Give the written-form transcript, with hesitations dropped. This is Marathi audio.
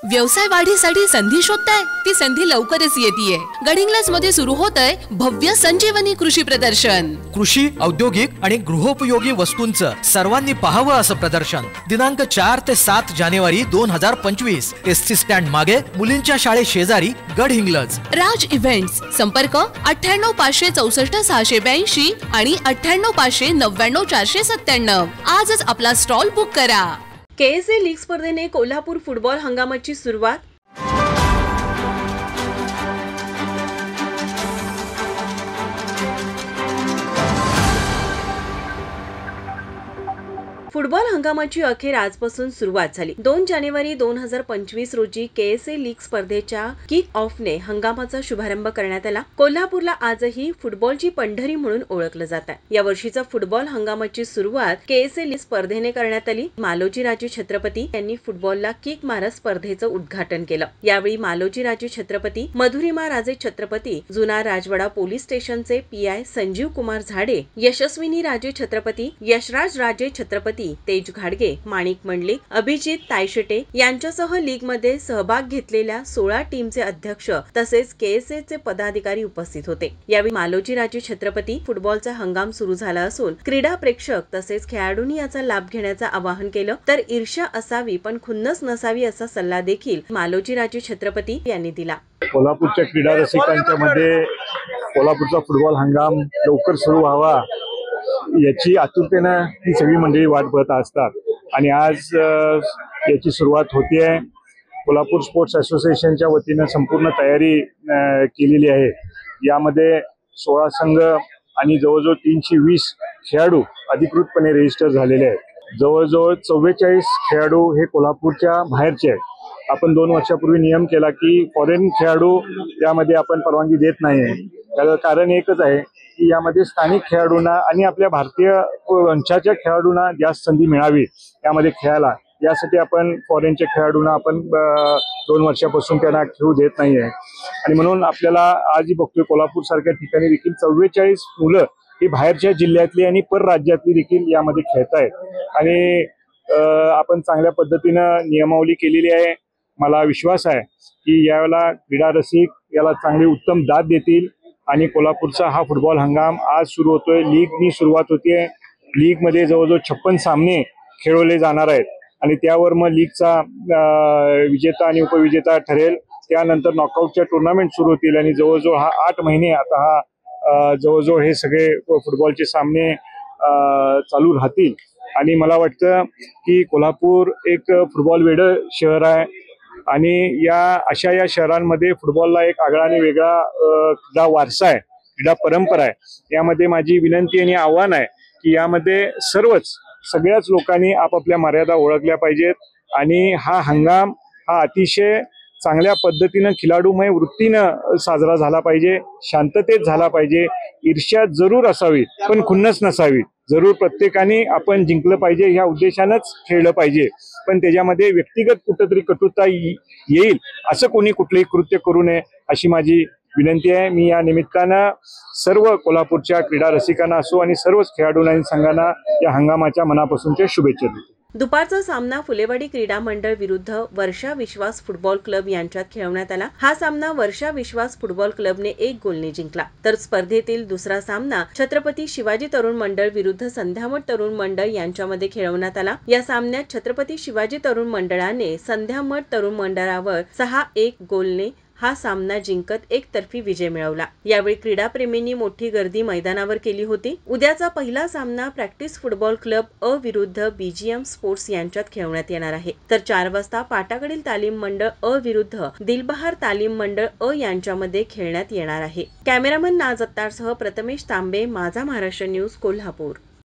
व्यवसाय वाढीसाठी संधी शोधताय? ती संधी लवकरच येतीये. गडिंग्लज मध्ये सुरू होतंय भव्य संजीवनी कृषी प्रदर्शन. कृषी, औद्योगिक आणि गृहोपयोगी वस्तूंचं सर्वांनी पाहावं असं प्रदर्शन दिनांक 4 ते 7 जानेवारी 2025 एसटी स्टँड मागे मुलींच्या शाळे शेजारी गडहिंग्लज. राज इव्हेंट्स. संपर्क 98 564 682 आणि 98 599 497. आजच आपला स्टॉल बुक करा. केएसए लीग स्पर्धेने कोल्हापूर फुटबॉल हंगामाची सुरुवात. फुटबॉल हंगामाची अखेर आजपासून सुरुवात झाली. 2 जानेवारी 2025 रोजी केएसए लीग स्पर्धेच्या किक ऑफने हंगामाचा शुभारंभ करण्यात आला. कोल्हापूरला आजही फुटबॉलची पंढरी म्हणून ओळखलं जात आहे. या वर्षीचा फुटबॉल हंगामाची सुरुवात केएसए लीग स्पर्धेने करण्यात आली. मालोजीराजे छत्रपती यांनी फुटबॉलला किक मारत स्पर्धेचं उद्घाटन केलं. यावेळी मालोजीराजे छत्रपती, मधुरिमा राजे छत्रपती, जुना राजवाडा पोलीस स्टेशनचे पीआय संजीव कुमार झाडे, यशस्विनी राजे छत्रपती, यशराज राजे छत्रपती, तेज घाडगे, माणिक मंडलिक, अभिजित तायशेटे यांच्यासह लीग मध्ये सहभाग घेतलेल्या 16 टीमचे अध्यक्ष तसेच केएसएचे पदाधिकारी उपस्थित होते. यावेळी मालोजीराजे छत्रपती फुटबॉलचा हंगाम सुरू झाला असून क्रीडा प्रेक्षक तसेच खेळाडूंनी याचा लाभ घेण्याचं आवाहन केलं. तर ईर्ष्या असावी पण खुन्नस नसावी असा सल्ला देखील मालोजीराजे छत्रपती यांनी दिला. कोल्हापूरच्या क्रीडा रसिकांच्या मध्ये कोल्हापूरचा फुटबॉल हंगाम लवकर सुरू व्हावा याची आतुरतेनं ही सगळी मंडळी वाट बघत असतात आणि आज याची सुरुवात होतीये. कोल्हापूर स्पोर्ट्स असोसिएशनच्या वतीनं संपूर्ण तयारी केलेली आहे. यामध्ये 16 संघ आणि जवळजवळ 320 खेळाडू अधिकृतपणे रजिस्टर झालेले आहेत. जवळजवळ 44 खेळाडू हे कोल्हापूरच्या बाहेरचे आहेत. आपण 2 वर्षापूर्वी नियम केला की फॉरेन खेळाडू यामध्ये आपण परवानगी देत नाहीये. त्याचं कारण एकच आहे की यामध्ये स्थानिक खेळाडूंना आणि आपल्या भारतीय वंशाच्या खेळाडूंना जास्त संधी मिळावी यामध्ये खेळायला. यासाठी आपण फॉरेनच्या खेळाडूंना आपण 2 वर्षापासून त्यांना खेळू देत नाहीये. आणि म्हणून आपल्याला आजही बघतोय कोल्हापूर सारख्या ठिकाणी देखील 44 मुलं ही बाहेरच्या जिल्ह्यातली आणि परराज्यातली देखील यामध्ये खेळत आहेत आणि आपण चांगल्या पद्धतीनं नियमावली केलेली आहे. मला विश्वास आहे की यावेळेला क्रीडा रसिक याला चांगली उत्तम दाद देतील आणि कोल्हापूरचा हा फुटबॉल हंगाम आज सुरू होतोय. लीगनी सुरुवात होतीये. लीग मध्ये जवळजवळ 56 सामने खेळवले जाणार आहेत आणि त्यावर मग लीगचा विजेता आणि उपविजेता ठरेल. त्यानंतर नॉकआउटच्या टुर्नामेंट सुरू होतील आणि जवळजवळ हा 8 महिने आता हा जवळजवळ हे सगळे फुटबॉलचे सामने चालू राहतील. आणि मला वाटतं की कोल्हापूर एक फुटबॉल वेडं शहर आहे आणि या शहरांमध्ये फुटबॉलला एक आगळा आणि वेगळा क्रीडा वारसा आहे, क्रीडा परंपरा आहे. यामध्ये माझी विनंती आणि आव्हान आहे की यामध्ये सगळ्याच लोकांनी आपापल्या मर्यादा ओळखल्या पाहिजेत आणि हा हंगाम हा अतिशय चांगल्या पद्धतीनं खिलाडूमय वृत्तीनं साजरा झाला पाहिजे, शांततेत झाला पाहिजे. ईर्ष्या जरूर असावी पण खुन्नस नसावी. जरूर प्रत्येकाने आपण जिंकलं पाहिजे ह्या उद्देशानंच खेळलं पाहिजे, पण त्याच्यामध्ये व्यक्तिगत कुठंतरी कटुता येईल असं कोणी कुठलंही कृत्य करू नये अशी माझी विनंती आहे. मी या निमित्तानं सर्व कोल्हापूरच्या क्रीडा रसिकांना असो आणि सर्वच खेळाडूंना आणि संघांना या हंगामाच्या मनापासूनच्या शुभेच्छा देतो. दुपारचा सामना फुलेवाडी क्रीडा मंडळ विरुद्ध वर्षा विश्वास फुटबॉल क्लब यांच्यात खेळवण्यात आला. हा सामना वर्षा विश्वास फुटबॉल क्लबने 1 गोलने जिंकला. तर स्पर्धेतील दुसरा सामना छत्रपती शिवाजी तरुण मंडळ विरुद्ध संध्यामठ तरुण मंडळ यांच्यामध्ये खेळवण्यात आला. या सामन्यात छत्रपती शिवाजी तरुण मंडळाने संध्यामठ तरुण मंडळावर 6-1 गोलने हा सामना जिंकत एकतर्फी विजय मिळवला. यावेळी क्रीडाप्रेमींनी मोठी गर्दी मैदानावर केली होती. उद्याचा पहिला सामना प्रॅक्टिस फुटबॉल क्लब अ विरुद्ध बीजीएम स्पोर्ट्स यांच्यात खेळवण्यात येणार आहे. तर 4 वाजता पाटाकडील तालीम मंडळ अ विरुद्ध दिलबहार तालीम मंडळ अ यांच्यामध्ये खेळण्यात येणार आहे. कॅमेरामन नाज अत्तारसह प्रथमेश तांबे, माझा महाराष्ट्र न्यूज, कोल्हापूर.